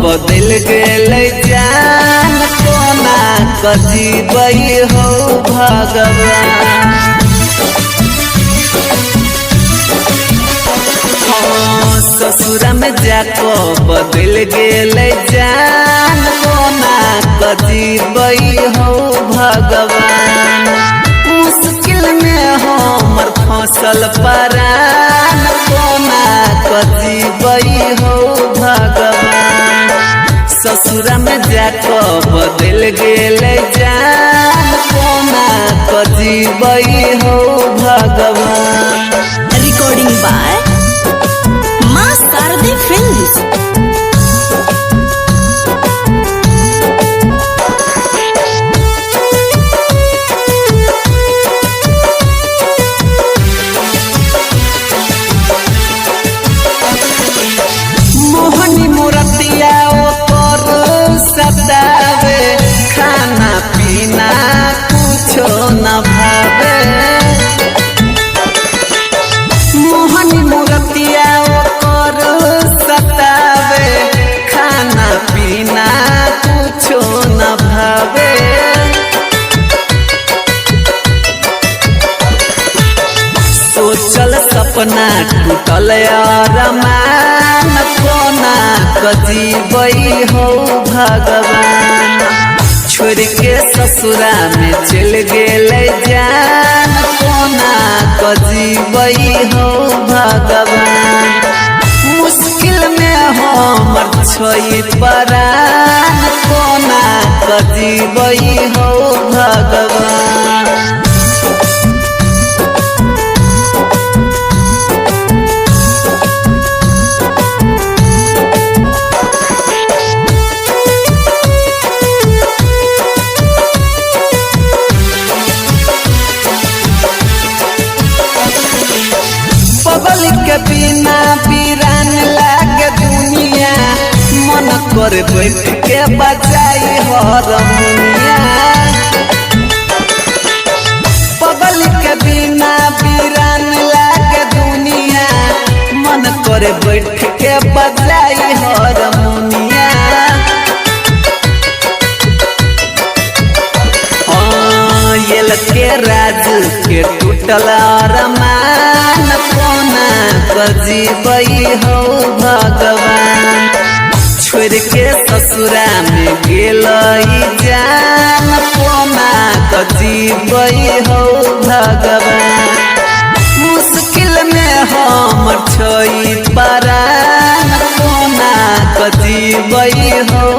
बदल गेलै जान कोना कजीबै हो भगवान। ससुर में जाको बदल गेलै जान कोना कजीबै हो भगवान। मुश्किल में हमर फसल परान कोना कजीबै हो भगवान। ससुर में जाको बदल गेलै जान कोना कजीबै हो भगवान। रिकॉर्डिंग बाय मां शारदे फिल्म्स। मोहनी मूर्तिया ओकर सतावे खाना पीना कुछो न भावे। मोहनी मूर्तिया ओकर सतावे खाना पीना कुछो न भावे। सोचल सपना टूटल अरमान कोना कजीबै हो भगवान। छोड़ के ससुरा में चल गेलै जान कोना कजीबै हो भगवान। मुश्किल में हमर छै परान कोना कजीबै हो भगवान। बबल के बिना वीरान लागे दुनिया मन कर बैठ के बजाई हारमोनिया। बबल के बिना वीरान लागे दुनिया मन कर बैठ के बजाई हारमोनिया। येल के राज के टूटल अरमान कोना कजीबै हो भगवान। छोड़ के ससुरा में गेलै जान कोना कजीबै हो भगवान। मुश्किल में हमर छै परान कोना कजीबै हो